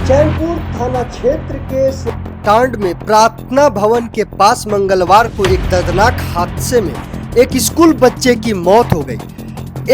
चैनपुर थाना क्षेत्र के कांड में प्रार्थना भवन के पास मंगलवार को एक दर्दनाक हादसे में एक स्कूल बच्चे की मौत हो गई।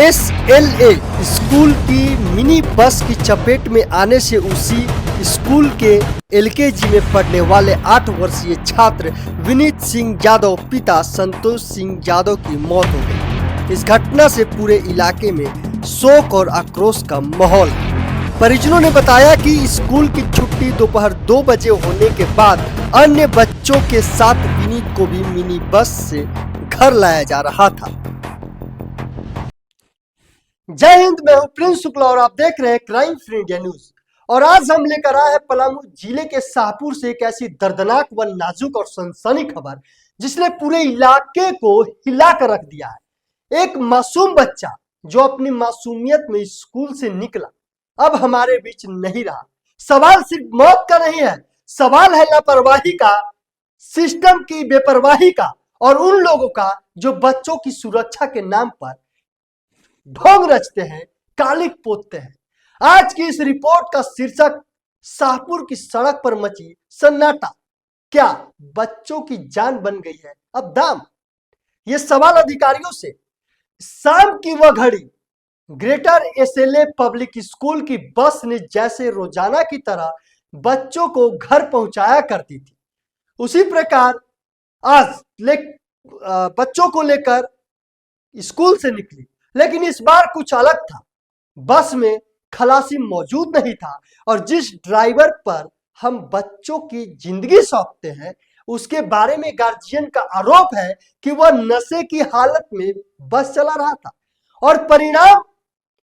SLA स्कूल की मिनी बस की चपेट में आने से उसी स्कूल के LKG में पढ़ने वाले 8 वर्षीय छात्र विनीत सिंह यादव पिता संतोष सिंह यादव की मौत हो गई। इस घटना से पूरे इलाके में शोक और आक्रोश का माहौल है। परिजनों ने बताया कि स्कूल की छुट्टी दोपहर 2 बजे होने के बाद अन्य बच्चों के साथ विनीत को भी मिनी बस से घर लाया जा रहा था। जय हिंद, मैं हूं प्रिंस शुक्ला और आप देख रहे हैं क्राइम फ्री इंडिया न्यूज। और आज हम लेकर आए हैं पलामू जिले के शाहपुर से एक ऐसी दर्दनाक व नाजुक और सनसनी खबर जिसने पूरे इलाके को हिला कर रख दिया है। एक मासूम बच्चा जो अपनी मासूमियत में स्कूल से निकला अब हमारे बीच नहीं रहा। सवाल सिर्फ मौत का नहीं है, सवाल है लापरवाही का, सिस्टम की बेपरवाही का और उन लोगों का जो बच्चों की सुरक्षा के नाम पर ढोंग रचते हैं, कालिक पोतते हैं। आज की इस रिपोर्ट का शीर्षक शाहपुर की सड़क पर मची सन्नाटा, क्या बच्चों की जान बन गई है अब दाम? ये सवाल अधिकारियों से। शाम की वह घड़ी ग्रेटर SLA पब्लिक स्कूल की बस ने जैसे रोजाना की तरह बच्चों को घर पहुंचाया करती थी, उसी प्रकार आज बच्चों को लेकर स्कूल से निकली। लेकिन इस बार कुछ अलग था। बस में खलासी मौजूद नहीं था और जिस ड्राइवर पर हम बच्चों की जिंदगी सौंपते हैं उसके बारे में गार्जियन का आरोप है कि वह नशे की हालत में बस चला रहा था और परिणाम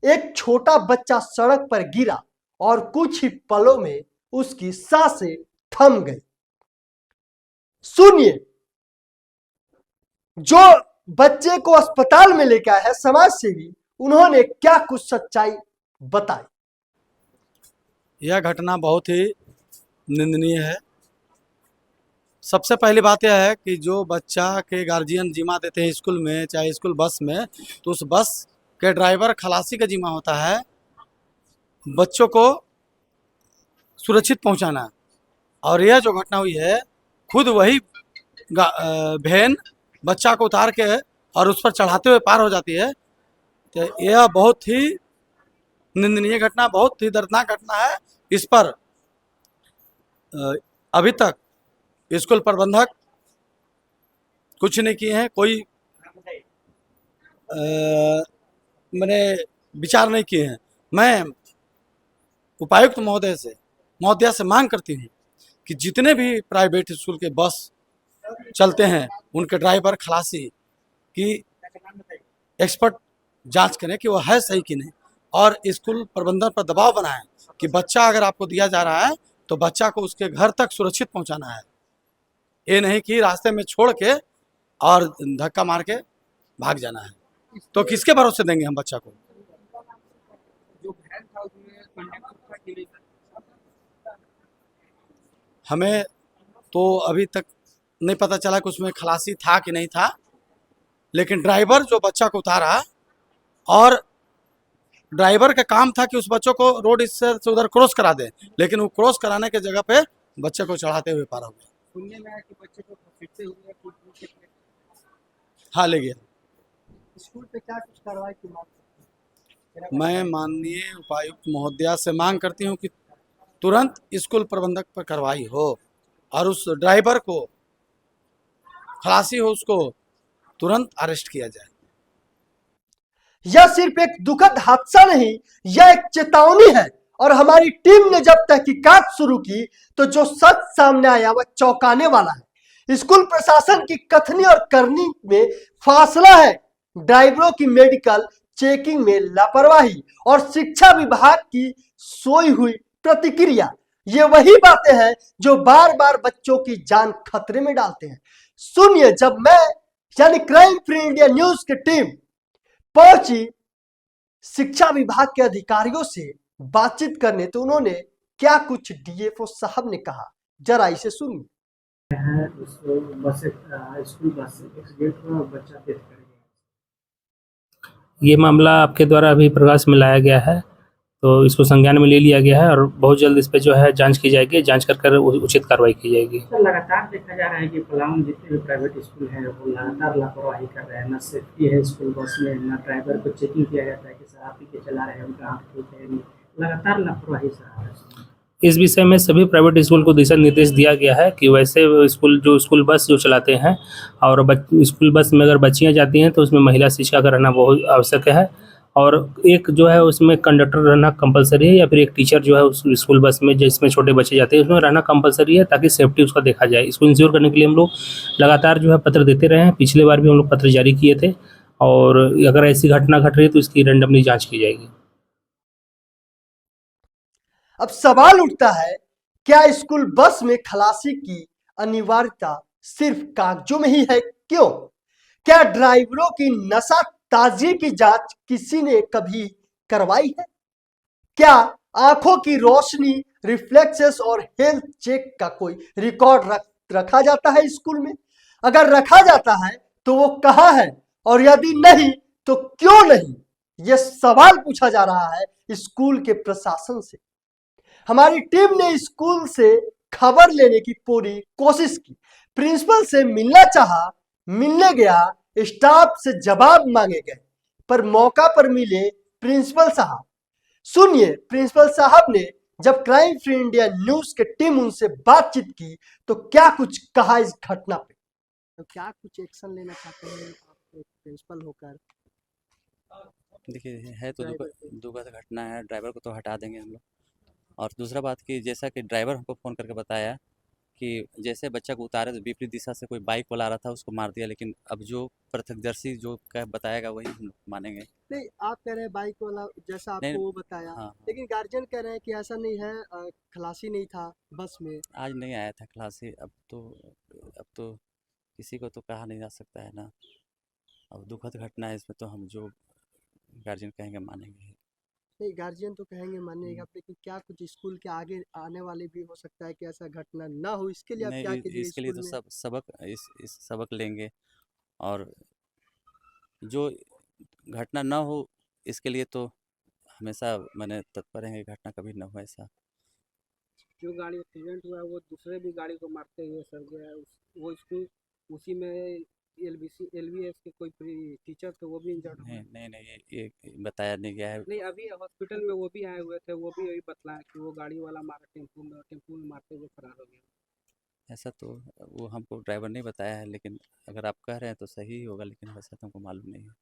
एक छोटा बच्चा सड़क पर गिरा और कुछ ही पलों में उसकी सांसें थम गई। सुनिए, जो बच्चे को अस्पताल में लेकर आए हैं समाज सेवी, उन्होंने क्या कुछ सच्चाई बताई। यह घटना बहुत ही निंदनीय है। सबसे पहली बात यह है कि जो बच्चा के गार्जियन जिम्मा देते हैं स्कूल में, चाहे स्कूल बस में, तो उस बस के ड्राइवर खलासी का जिम्मा होता है बच्चों को सुरक्षित पहुंचाना। और यह जो घटना हुई है, खुद वही वैन बच्चा को उतार के और उस पर चढ़ाते हुए पार हो जाती है। तो यह बहुत ही निंदनीय घटना, बहुत ही दर्दनाक घटना है। इस पर अभी तक स्कूल प्रबंधक कुछ नहीं किए हैं, कोई मैंने विचार नहीं किए हैं। मैं उपायुक्त महोदया से मांग करती हूँ कि जितने भी प्राइवेट स्कूल के बस चलते हैं उनके ड्राइवर खलासी की एक्सपर्ट जांच करें कि वो है सही कि नहीं, और स्कूल प्रबंधन पर दबाव बनाएं कि बच्चा अगर आपको दिया जा रहा है तो बच्चा को उसके घर तक सुरक्षित पहुंचाना है। ये नहीं कि रास्ते में छोड़ के और धक्का मार के भाग जाना है। तो किसके भरोसे देंगे हम बच्चा को? हमें तो अभी तक नहीं पता चला कि उसमें खलासी था कि नहीं था, लेकिन ड्राइवर जो बच्चा को उतारा, और ड्राइवर का काम था कि उस बच्चों को रोड इससे उधर क्रॉस करा दे, लेकिन वो क्रॉस कराने के जगह पे बच्चे को चढ़ाते हुए पार हो गया। सुनने में आया कि बच्चे को घसीटते हुए हाँ, ले गया। स्कूल पे क्या कुछ कार्रवाई की मांग? मैं माननीय उपायुक्त महोदया से मांग करती हूँ कि तुरंत स्कूल प्रबंधक पर कार्रवाई हो और उस ड्राइवर को, खलासी हो, उसको तुरंत अरेस्ट किया जाए। यह सिर्फ एक दुखद हादसा नहीं, यह एक चेतावनी है। और हमारी टीम ने जब तहकीकात शुरू की तो जो सच सामने आया वह चौंकाने वाला है। स्कूल प्रशासन की कथनी और करनी में फासला है। ड्राइवरों की मेडिकल चेकिंग में लापरवाही और शिक्षा विभाग की सोई हुई प्रतिक्रिया, ये वही बातें हैं जो बार बार बच्चों की जान खतरे में डालते हैं। सुनिए, जब मैं यानी क्राइम फ्री इंडिया न्यूज की टीम पहुंची शिक्षा विभाग के अधिकारियों से बातचीत करने, तो उन्होंने क्या कुछ DFO साहब ने कहा, जरा इसे सुनिए। स्कूल बस से एक्सीडेंट हुआ, बच्चा डेथ कर गया। ये मामला आपके द्वारा अभी प्रकाश में लाया गया है। तो इसको संज्ञान में ले लिया गया है और बहुत जल्द इस पे जो है जांच की जाएगी, जांच कर उचित कार्रवाई की जाएगी। सर लगातार देखा जा रहा है कि पलामू में जितने भी प्राइवेट स्कूल हैं वो लगातार लापरवाही कर रहे हैं, ना सेफ्टी है स्कूल बस में, ना ड्राइवर को चेकिंग किया जाता है कि सर आप ही के चला रहे हैं, उनका आँख ठीक है नहीं, लगातार लापरवाही सर आ रहा है। इस विषय में सभी प्राइवेट स्कूल को दिशा निर्देश दिया गया है कि वैसे स्कूल बस जो चलाते हैं और स्कूल बस में अगर बच्चियां जाती हैं तो उसमें महिला शिक्षिका का रहना बहुत आवश्यक है, और एक जो है उसमें कंडक्टर रहना कंपलसरी है, या फिर एक टीचर जो है उस स्कूल बस में जिसमें छोटे बच्चे जाते हैं उसमें रहना कंपलसरी है, ताकि सेफ्टी उसका देखा जाए। इसको इंश्योर करने के लिए हम लोग लगातार जो है पत्र देते रहे हैं। पिछले बार भी हम लोग पत्र जारी किए थे, और अगर ऐसी घटना घट रही है तो इसकी रैंडमली जाँच की जाएगी। अब सवाल उठता है, क्या स्कूल बस में खलासी की अनिवार्यता सिर्फ कागजों में ही है? क्यों? क्या ड्राइवरों की नशा ताजगी की जांच किसी ने कभी करवाई है? क्या आंखों की रोशनी, रिफ्लेक्सेस और हेल्थ चेक का कोई रिकॉर्ड रखा जाता है स्कूल में? अगर रखा जाता है तो वो कहाँ है, और यदि नहीं तो क्यों नहीं? यह सवाल पूछा जा रहा है स्कूल के प्रशासन से। हमारी टीम ने स्कूल से खबर लेने की पूरी कोशिश की, प्रिंसिपल से मिलना चाहा, मिलने गया, स्टाफ से जवाब मांगे गए, पर मौका पर मिले प्रिंसिपल साहब। सुनिए, प्रिंसिपल साहब ने जब क्राइम फ्री इंडिया न्यूज के टीम उनसे बातचीत की तो क्या कुछ कहा इस घटना पे। तो क्या कुछ एक्शन लेना चाहते हैं आप एक प्रिंसिपल होकर? देखिए, है तो दुखद घटना है, ड्राइवर को तो हटा देंगे हम लोग। और दूसरा बात कि जैसा कि ड्राइवर हमको फ़ोन करके बताया कि जैसे बच्चा को उतारे तो विपरीत दिशा से कोई बाइक वाला आ रहा था, उसको मार दिया, लेकिन अब जो प्रत्यक्षदर्शी जो बताएगा वही हम लोग मानेंगे। नहीं, आप कह रहे हैं बाइक वाला जैसा नहीं, आपको वो बताया, हाँ, लेकिन गार्जियन कह रहे हैं कि ऐसा नहीं है, खलासी नहीं था बस में। आज नहीं आया था खलासी। अब तो किसी को तो कहा नहीं जा सकता है ना। अब दुखद घटना है, इसमें तो हम जो गार्जियन कहेंगे मानेंगे। नहीं, गार्जियन तो कहेंगे मानिएगा, लेकिन क्या कुछ स्कूल के आगे आने वाले भी हो सकता है कि ऐसा घटना ना हो, इसके लिए आप क्या नहीं, कीजिए इसके लिए स्कूल तो में? सब सबक इस सबक लेंगे, और जो घटना ना हो इसके लिए तो हमेशा मैंने तत्पर हैं कि घटना कभी ना हो ऐसा। जो गाड़ी एक्सीडेंट हुआ है वो दूसरे भी गाड़ी को मारते हुए सर गया है। वो स्कूल उसी में एलबीएस के कोई टीचर थे, वो भी इंजर्ड हुए। नहीं, ये बताया नहीं गया है। नहीं, अभी हॉस्पिटल में वो भी आए हुए थे, वो भी यही बतलाया कि वो गाड़ी वाला मारा, टेम्पू में मारते हुए फरार हो गया। ऐसा तो वो हमको ड्राइवर नहीं बताया है, लेकिन अगर आप कह रहे हैं तो सही ही होगा, लेकिन वैसा तो हमको मालूम नहीं है।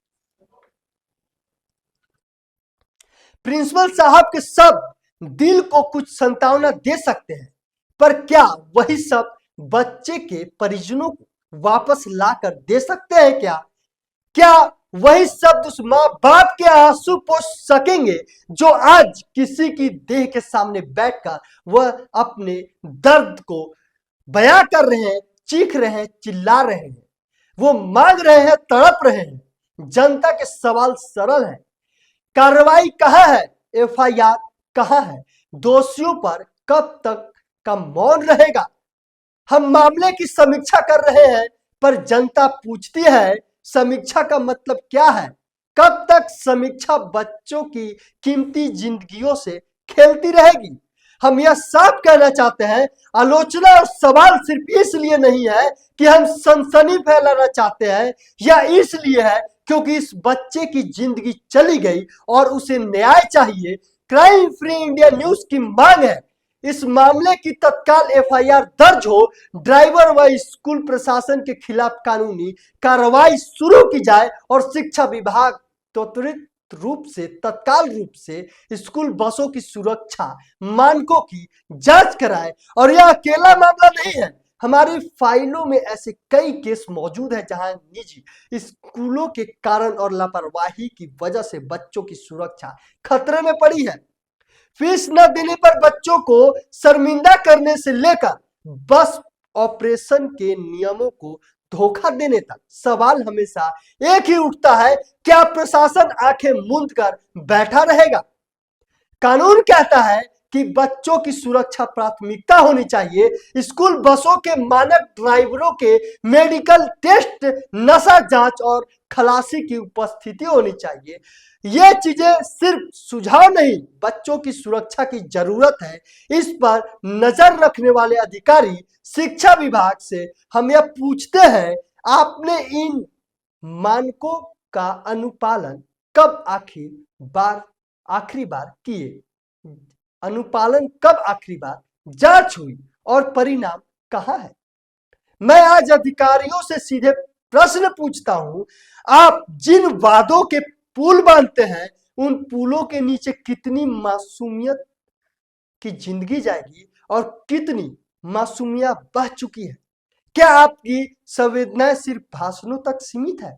प्रिंसिपल साहब के शब्द दिल को कुछ सांत्वना दे सकते हैं, पर क्या वही सब बच्चे के परिजनों को वापस लाकर दे सकते हैं? क्या वही शब्द उस माँ बाप के आंसू पोंछ सकेंगे जो आज किसी की देह के सामने बैठकर वह अपने दर्द को बयां कर रहे हैं, चीख रहे हैं, चिल्ला रहे हैं, वो मांग रहे हैं, तड़प रहे हैं? जनता के सवाल सरल है, कार्रवाई कहाँ है? एफआईआर कहाँ है? दोषियों पर कब तक का मौन रहेगा? हम मामले की समीक्षा कर रहे हैं, पर जनता पूछती है समीक्षा का मतलब क्या है? कब तक समीक्षा बच्चों की कीमती जिंदगियों से खेलती रहेगी? हम यह साफ कहना चाहते हैं, आलोचना और सवाल सिर्फ इसलिए नहीं है कि हम सनसनी फैलाना चाहते हैं, यह इसलिए है क्योंकि इस बच्चे की जिंदगी चली गई और उसे न्याय चाहिए। क्राइम फ्री इंडिया न्यूज की मांग है इस मामले की तत्काल एफआईआर दर्ज हो, ड्राइवर व स्कूल प्रशासन के खिलाफ कानूनी कार्रवाई शुरू की जाए और शिक्षा विभाग त्वरित रूप से, तत्काल रूप से स्कूल बसों की सुरक्षा मानकों की जांच कराए। और यह अकेला मामला नहीं है, हमारी फाइलों में ऐसे कई केस मौजूद हैं जहां निजी स्कूलों के कारण और लापरवाही की वजह से बच्चों की सुरक्षा खतरे में पड़ी है। फीस न देने पर बच्चों को शर्मिंदा करने से लेकर बस ऑपरेशन के नियमों को धोखा देने तक सवाल हमेशा एक ही उठता है, क्या प्रशासन आंखें मूंद कर बैठा रहेगा? कानून कहता है कि बच्चों की सुरक्षा प्राथमिकता होनी चाहिए। स्कूल बसों के मानक, ड्राइवरों के मेडिकल टेस्ट, नशा जांच और खलासी की उपस्थिति होनी चाहिए। ये चीजें सिर्फ सुझाव नहीं, बच्चों की सुरक्षा की जरूरत है। इस पर नजर रखने वाले अधिकारी शिक्षा विभाग से हम यह पूछते हैं, आपने इन मानकों का अनुपालन कब आखिरी बार किए? अनुपालन कब आखिरी बार जांच हुई और परिणाम कहां है? मैं आज अधिकारियों से सीधे प्रश्न पूछता हूं, आप जिन वादों के पुल बांधते हैं, उन पुलों के नीचे कितनी मासूमियत की जिंदगी जाएगी और कितनी मासूमियत बह चुकी है? क्या आपकी संवेदनाएं सिर्फ भाषणों तक सीमित है?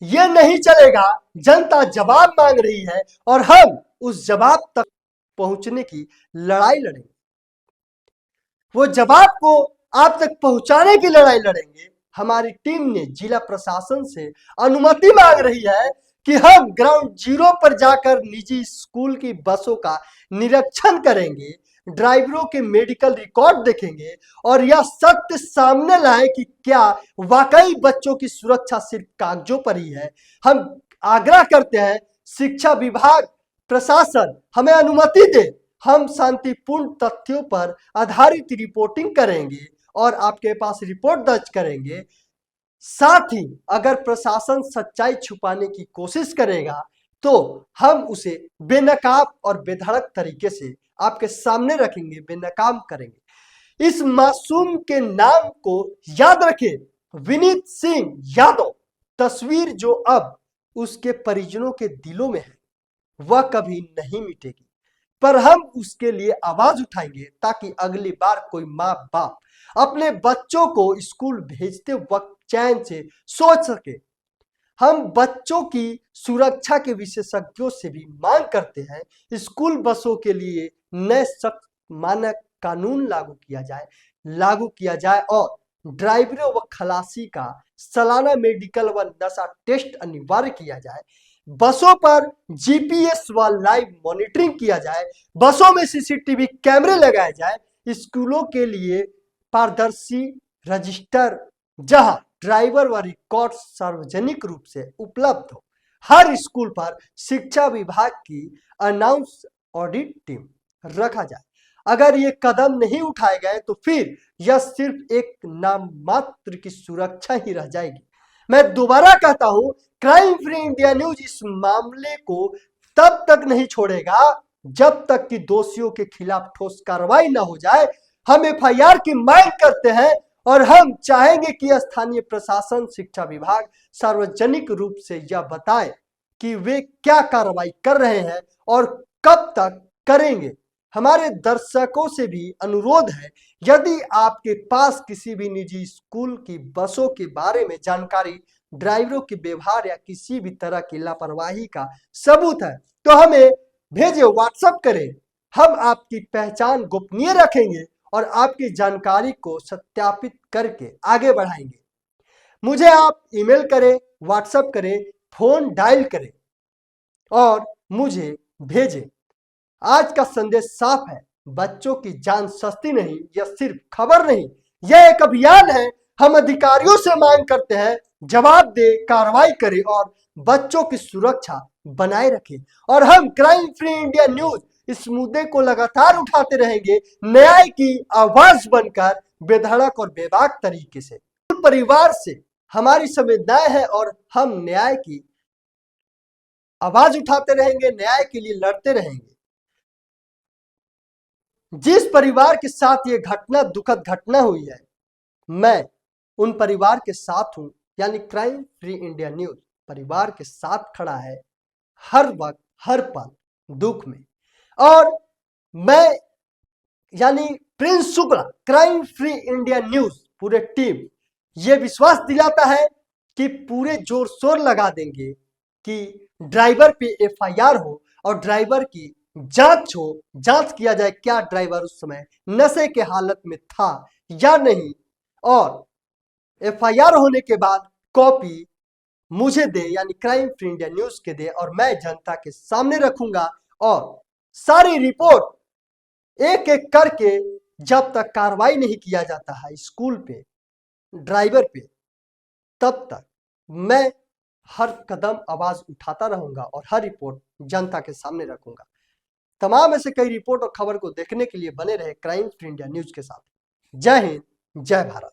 यह नहीं चलेगा। जनता जवाब मांग रही है और हम उस जवाब तक पहुंचने की लड़ाई लड़ेंगे। वो जवाब को आप तक पहुंचाने की लड़ाई लड़ेंगे। हमारी टीम ने जिला प्रशासन से अनुमति मांग रही है कि हम ग्राउंड जीरो पर जाकर निजी स्कूल की बसों का निरीक्षण करेंगे, ड्राइवरों के मेडिकल रिकॉर्ड देखेंगे और यह सत्य सामने लाए कि क्या वाकई बच्चों की सुरक्षा सिर्फ कागजों पर ही है। हम आग्रह करते हैं, शिक्षा विभाग प्रशासन हमें अनुमति दे, हम शांतिपूर्ण तथ्यों पर आधारित रिपोर्टिंग करेंगे और आपके पास रिपोर्ट दर्ज करेंगे। साथ ही अगर प्रशासन सच्चाई छुपाने की कोशिश करेगा तो हम उसे बेनकाब और बेधड़क तरीके से आपके सामने रखेंगे, बेनकाब करेंगे। इस मासूम के नाम को याद रखें, विनीत सिंह यादव। तस्वीर जो अब उसके परिजनों के दिलों में है वह कभी नहीं मिटेगी, पर हम उसके लिए आवाज उठाएंगे ताकि अगली बार कोई माँ बाप अपने बच्चों को स्कूल भेजते वक्त चैन से सोच सके। हम बच्चों की सुरक्षा के विशेषज्ञों से भी मांग करते हैं, स्कूल बसों के लिए नए सख्त मानक कानून लागू किया जाए और ड्राइवरों व खलासी का सालाना मेडिकल व नशा टेस्ट अनिवार्य किया जाए। बसों पर जीपीएस व लाइव मॉनिटरिंग किया जाए, बसों में सीसीटीवी कैमरे लगाए जाए। स्कूलों के लिए पारदर्शी रजिस्टर जहां ड्राइवर व रिकॉर्ड सार्वजनिक रूप से उपलब्ध हो। हर स्कूल पर शिक्षा विभाग की अनाउंस ऑडिट टीम रखा जाए। अगर ये कदम नहीं उठाए गए तो फिर यह सिर्फ एक नाम मात्र की सुरक्षा ही रह जाएगी। मैं दोबारा कहता हूं, क्राइम फ्री इंडिया न्यूज इस मामले को तब तक नहीं छोड़ेगा जब तक कि दोषियों के खिलाफ ठोस कार्रवाई न हो जाए। हम एफआईआर की मांग करते हैं और हम चाहेंगे कि स्थानीय प्रशासन, शिक्षा विभाग सार्वजनिक रूप से यह बताए कि वे क्या कार्रवाई कर रहे हैं और कब तक करेंगे। हमारे दर्शकों से भी अनुरोध है, यदि आपके पास किसी भी निजी स्कूल की बसों के बारे में जानकारी, ड्राइवरों के व्यवहार या किसी भी तरह की लापरवाही का सबूत है तो हमें भेजें, व्हाट्सएप करें। हम आपकी पहचान गोपनीय रखेंगे और आपकी जानकारी को सत्यापित करके आगे बढ़ाएंगे। मुझे आप ईमेल करें, व्हाट्सएप करें, फोन डायल करें और मुझे भेजें। आज का संदेश साफ है, बच्चों की जान सस्ती नहीं, यह सिर्फ खबर नहीं, यह एक अभियान है। हम अधिकारियों से मांग करते हैं, जवाब दे, कार्रवाई करें और बच्चों की सुरक्षा बनाए रखें। और हम क्राइम फ्री इंडिया न्यूज इस मुद्दे को लगातार उठाते रहेंगे, न्याय की आवाज बनकर, बेधड़क और बेबाक तरीके से। परिवार से हमारी संवेदनाएं हैं और हम न्याय की आवाज उठाते रहेंगे, न्याय के लिए लड़ते रहेंगे। जिस परिवार के साथ ये घटना, दुखद घटना हुई है, मैं उन परिवार के साथ हूं, यानी क्राइम फ्री इंडिया न्यूज परिवार के साथ खड़ा है हर वक्त, हर पल दुख में। और मैं यानी Prince Shukla, crime free India news पूरे टीम ये विश्वास दिलाता है कि पूरे जोर शोर लगा देंगे कि ड्राइवर पे एफआईआर हो और ड्राइवर की जांच हो, जांच किया जाए क्या ड्राइवर उस समय नशे के हालत में था या नहीं, और एफआईआर होने के बाद कॉपी मुझे दे, यानी क्राइम फ्री इंडिया न्यूज के दे, और मैं जनता के सामने रखूंगा और सारी रिपोर्ट एक एक करके जब तक कार्रवाई नहीं किया जाता है स्कूल पे, ड्राइवर पे, तब तक मैं हर कदम आवाज उठाता रहूंगा और हर रिपोर्ट जनता के सामने रखूंगा। तमाम ऐसे कई रिपोर्ट और खबर को देखने के लिए बने रहे क्राइम फ्री इंडिया न्यूज के साथ। जय हिंद, जय भारत।